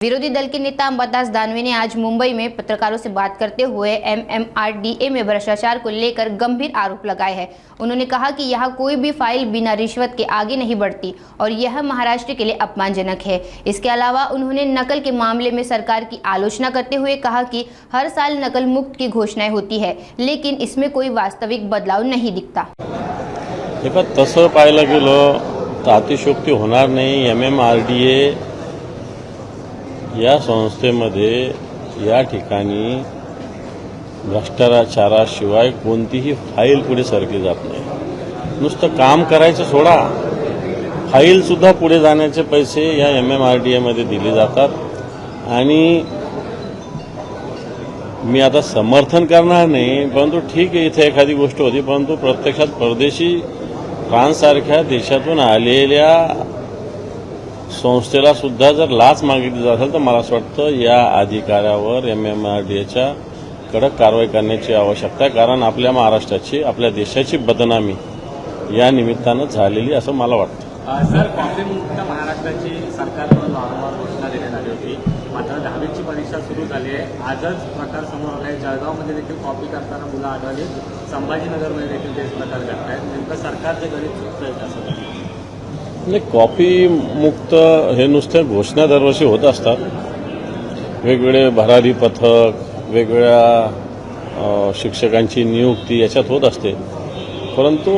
विरोधी दल के नेता अंबादास दानवे ने आज मुंबई में पत्रकारों से बात करते हुए एमएमआरडीए में भ्रष्टाचार को लेकर गंभीर आरोप लगाए हैं। उन्होंने कहा कि यह कोई भी फाइल बिना रिश्वत के आगे नहीं बढ़ती और यह महाराष्ट्र के लिए अपमानजनक है। इसके अलावा उन्होंने नकल के मामले में सरकार की आलोचना करते हुए कहा कि हर साल नकल मुक्त की घोषणाएं होती है, लेकिन इसमें कोई वास्तविक बदलाव नहीं दिखता। तसं पाहायला गेलं तर अतिशयोक्ती होणार नाही। एमएमआरडीए या संस्थेमध्ये या ठिकाणी भ्रष्टाचाराशिवाय कोणतीही फाईल पुढे सरकली जात नाही। नुसतं काम करायचं सोडा, फाईल सुद्धा पुढे जाण्याचे पैसे या एमएमआरडीए मध्ये दिले जातात। आणि मी आता समर्थन करणार नाही, परंतु ठीक आहे इथे एखादी गोष्ट होती, परंतु प्रत्यक्षात परदेशी फ्रान्ससारख्या देशातून आलेल्या संस्थेला सुद्धा जर लाच मागितली जात असेल तर मला असं वाटतं या अधिकाऱ्यावर एमएमआरडीएच्या कडक कारवाई करण्याची आवश्यकता आहे। कारण आपल्या महाराष्ट्राची, आपल्या देशाची बदनामी या निमित्तानं झालेली असं मला वाटतं। सर, कॉपी मुक्त महाराष्ट्राची सरकारकडून वारंवार घोषणा देण्यात आली होती, मात्र 10वीची परीक्षा सुरू झाली आहे। आजच प्रकार समोर आले, जळगावमध्ये देखील कॉपी करताना मुलं आढळली, संभाजीनगरमध्ये देखील तेच प्रकार घडत आहेत। नेमकं सरकारचे गणित चुकतंय असं नाही, कॉपी मुक्त हे नुसते घोषणा दरवर्षी होत असतात। वेगवेगळे भरारी पथक, वेगवेगळ्या शिक्षकांची नियुक्ती याच्यात होत असते, परंतु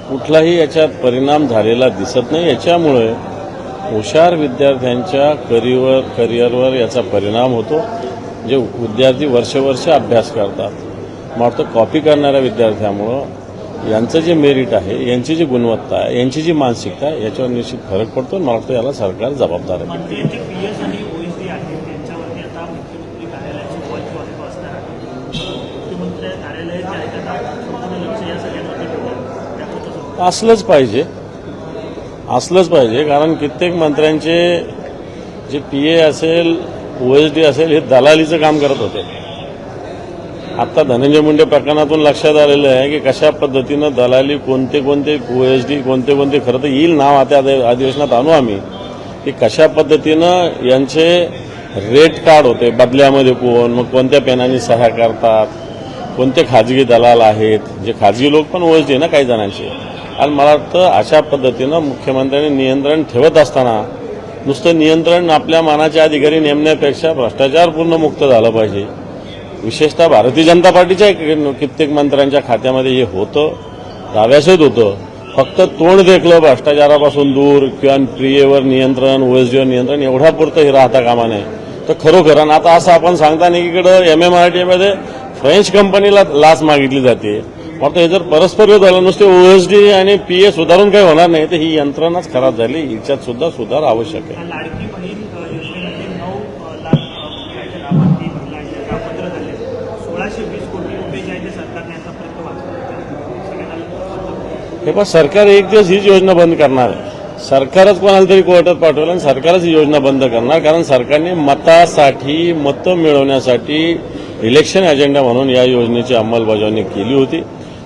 कुठलाही याच्यात परिणाम झालेला दिसत नाही। याच्यामुळे हुशार विद्यार्थ्यांच्या करिअरवर याचा परिणाम होतो। जे विद्यार्थी वर्ष अभ्यास करतात, मला वाटतं कॉपी करणाऱ्या विद्यार्थ्यामुळं यांचं जे मेरिट आहे, यांची जी गुणवत्ता आहे, यांची जी मानसिकता आहे, याच्यावर निश्चित फरक पडतो। मला वाटतं याला सरकार जबाबदार आहे। असलंच पाहिजे, कारण कित्येक मंत्र्यांचे जे पीए असेल, ओएसडी असेल, हे दलालीचं काम करत होते। आता धनंजय मुंडे प्रकरणातून लक्षात आलेलं आहे की कशा पद्धतीनं दलाली, कोणते ओएसडी, कोणते खरं तर येईल नाव आता अधिवेशनात आणू आम्ही, की कशा पद्धतीनं यांचे रेट कार्ड होते, बदल्यामध्ये कोण, मग कोणत्या पेनाने सह्या करतात, कोणते खाजगी दलाल आहेत, जे खाजगी लोक पण ओएसडी ना काही जणांचे। आणि मला वाटतं अशा पद्धतीनं मुख्यमंत्र्यांनी नियंत्रण ठेवत असताना नुसतं नियंत्रण आपल्या मानाचे अधिकारी नेमण्यापेक्षा भ्रष्टाचार पूर्ण मुक्त झालं पाहिजे। विशेषतः भारतीय जनता पार्टीच्या कित्येक मंत्र्यांच्या खात्यामध्ये हे होतं, दाव्यासहित होतं। फक्त तोंड देखलं भ्रष्टाचारापासून दूर किंवा पीएवर नियंत्रण, ओएसडीवर नियंत्रण एवढ्या पुरतं हे राहता कामा नये। तर खरोखर आता असं आपण सांगता नाही की इकडं एमएमआरडीएमध्ये फ्रेंच कंपनीला लाच मागितली जाते, मग हे जर परस्पर झालं, नुसते ओएसडी आणि पीए सुधारून काही होणार नाही, तर ही यंत्रणाच खराब झाली। हिच्यात सुद्धा सुधार आवश्यक आहे। हे पण सरकार एक दिवस हीच योजना बंद करणार आहे। सरकारच कोणाला तरी कोर्टात पाठवलं आणि सरकारच ही योजना बंद करणार, कारण सरकारने मतं मिळवण्यासाठी इलेक्शन अजेंडा म्हणून या योजनेची अंमलबजावणी केली होती।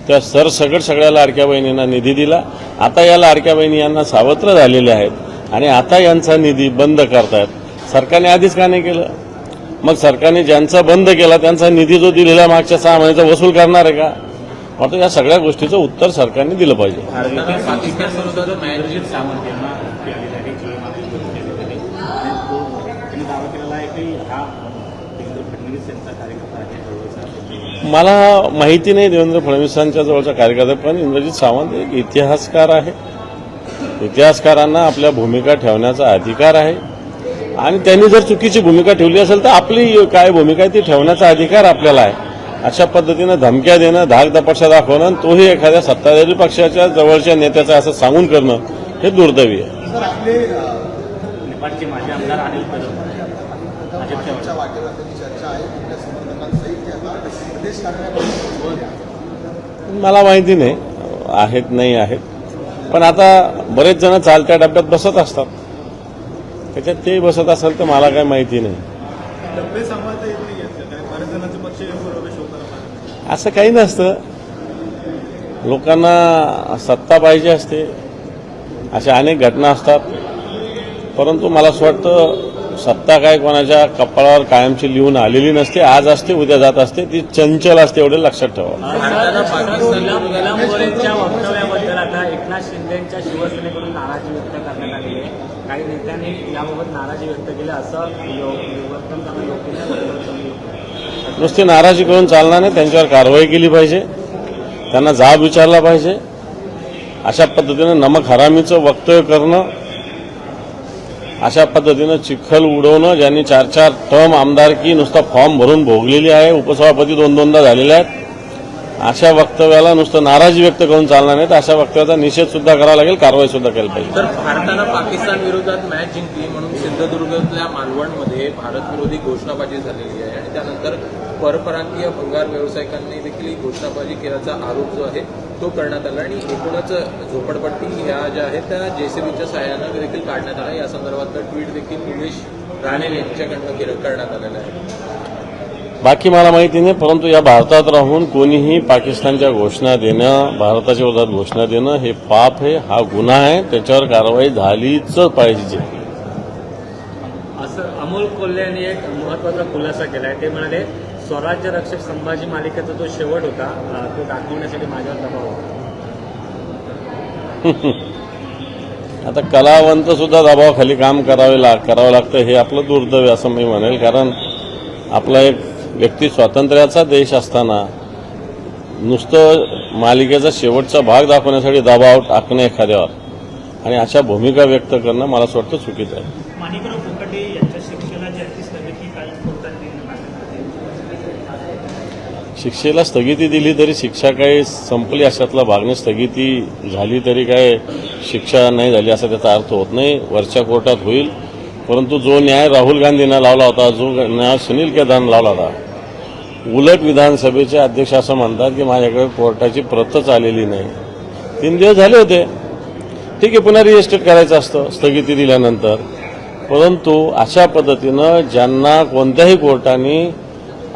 त्या सरसकट सगळ्या लाडक्या बहिणींना निधी दिला। आता या लाडक्या बहिणी यांना सावत्र झालेल्या आहेत आणि आता यांचा निधी बंद करतायत। सरकारने आधीच का नाही केलं? मग सरकारने ज्यांचा बंद केला त्यांचा निधी जो दिलेला मागच्या 6 महिन्याचा वसूल करणार आहे का? मात्र या सगळ्या गोष्टीचं उत्तर सरकारने दिलं पाहिजे। मला माहिती नाही देवेंद्र फडणवीसांच्या जवळचा कार्यकर्ता, पण इंद्रजित सावंत एक इतिहासकार आहे। इतिहासकारांना आपल्या भूमिका ठेवण्याचा अधिकार आहे आणि त्यांनी जर चुकीची भूमिका ठेवली असेल तर आपली काय भूमिका आहे ती ठेवण्याचा अधिकार आपल्याला आहे। अशा पद्धतीनं धमक्या देणं, धाकदपटशा दाखवणं, तोही एखाद्या सत्ताधारी पक्षाच्या जवळच्या नेत्याचं असं सांगून करणं हे दुर्दैवी आहे। मला माहिती नाही आहेत नाही आहेत, पण आता बरेच जण चालत्या डब्यात बसत असतात, त्याच्यात ते बसत असेल तर मला काय माहिती नाही। असं काही नसतं, लोकांना सत्ता पाहिजे असते, अशा अनेक घटना असतात। परंतु मला असं वाटतं सत्ता काय कोणाच्या कपाळावर कायमची लिहून आलेली नसते. आज असते, उद्या जात असते. ती चंचल असते, एवढे लक्षात ठेवा. निलंबोरेंच्या वक्तव्याबद्दल आता एकनाथ शिंदेच्या शिवसेनेकडून नाराजी व्यक्त करण्यात आली आहे. काही नेत्यांनी याबाबत नाराजी व्यक्त केली, असं वर्तन त्यांना योग्य. नुसती नाराजी करून चालणार नाही, त्यांच्यावर कारवाई केली पाहिजे, त्यांना जाब विचारला पाहिजे. अशा पद्धतीनं नमक हरामीचं वक्तव्य करणं, अशा पद्धतीनं चिखल उडवणं, ज्यांनी 4-4 टर्म आमदारकी नुसता फॉर्म भरून भोगलेली आहे, उपसभापती 2-2दा झालेले आहेत, अशा वक्तव्याला नुसतं नाराजी व्यक्त करून चालणार नाही. तर अशा वक्तव्याचा निषेध सुद्धा करावा लागेल, कारवाई सुद्धा केली पाहिजे. तर भारतानं पाकिस्तान विरोधात मॅच जिंकली म्हणून सिंधुदुर्गातल्या मालवणमध्ये भारत विरोधी घोषणाबाजी झालेली आहे आणि त्यानंतर परप्रांतीय भंगार व्यावसायिकांनी देखील ही घोषणाबाजी केल्याचा आरोप जो आहे तो करण्यात आला आणि एकूणच झोपडपट्टी ह्या ज्या आहेत त्या जेसीबीच्या सहाय्यानं देखील काढण्यात आला. या संदर्भातलं ट्विट देखील निलेश राणे यांच्याकडनं करण्यात आलेलं आहे. बाकी मला माहिती नाही, परंतु या भारतात राहून कोणीही पाकिस्तानच्या घोषणा देणं, भारताच्या विरोधात घोषणा देणं हे पाप आहे, हा गुन्हा आहे. त्याच्यावर कारवाई झालीच पाहिजे. असं अमोल कोल्हे यांनी एक महत्वाचा खुलासा केला आहे. ते म्हणाले स्वराज्य रक्षक संभाजी मालिकेचा जो शेवट होता तो दाखवण्यासाठी माझ्यावर दबाव होता. आता कलावंत सुद्धा दबावाखाली काम करावं लागतं, हे आपलं दुर्दैव असं मी म्हणेल. कारण आपला एक व्यक्ती स्वातंत्र्याचा देश असताना नुसतं मालिकेचा शेवटचा भाग दाखवण्यासाठी दबाव टाकणं एखाद्यावर आणि अशा भूमिका व्यक्त करणं मला असं वाटतं चुकीचं आहे. माणिकराव कोकाटे यांच्या शिक्षेला जी स्थगिती कायम कोर्टाने दिली. शिक्षेला स्थगिती दिली तरी शिक्षा काही संपली अशातला भागने स्थगिती झाली तरी काय शिक्षा नाही झाली असा त्याचा अर्थ होत नाही. वरच्या कोर्टात होईल, परंतु जो न्याय राहुल गांधींना लावला होता, जो न्याय सुनील केदारनं लावला होता, उलट विधानसभेचे अध्यक्ष असं म्हणतात की माझ्याकडे कोर्टाची प्रतच आलेली नाही. 3 दिवस झाले होते, ठीक आहे, पुन्हा रिजिस्ट्रेट करायचं असतं स्थगिती दिल्यानंतर. परंतु अशा पद्धतीनं ज्यांना कोणत्याही कोर्टाने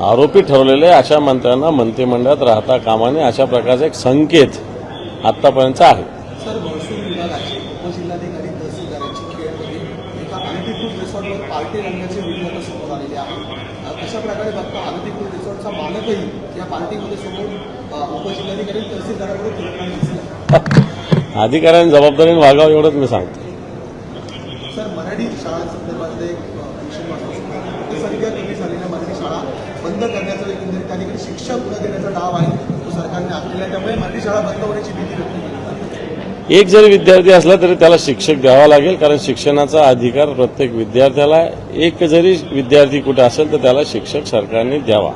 आरोपी ठरवलेले अशा मंत्र्यांना मंत्रिमंडळात राहता कामा नये, अशा प्रकारचा एक संकेत आतापर्यंत आहे. सर, महसूल विभागाचे उपजिल्हाधिकारी तहसीलदारांची खेडमध्ये एका अनधिकृत रिसॉर्टवर पार्टी रंगाचे व्हिडिओ आता समोर आलेले आहेत. अशा प्रकारे बघता अनधिकृत रिसॉर्टचा मालकही या पार्टीमध्ये समोर उपजिल्हाधिकारी तहसीलदाराकडे फिरताना दिसला. अधिकाऱ्यांनी जबाबदारीने वागावं एवढंच मी सांगतो. सर, मराठी शाळांसंदर्भातले एक विषय महत्त्वाचा, संख्या कमी झालेल्या मराठी शाळा बंद करण्याचा एकंदरीत त्या ठिकाणी शिक्षा पुन्हा देण्याचा डाव आहे तो सरकारने आखलेला, त्यामुळे मराठी शाळा बंद होण्याची भीती व्यक्त केली. एक जरी विद्यार्थी असला तरी त्याला शिक्षक द्यावा लागेल, कारण शिक्षणाचा अधिकार प्रत्येक विद्यार्थ्याला आहे. एक जरी विद्यार्थी कुठे असेल तर त्याला शिक्षक सरकारने द्यावा.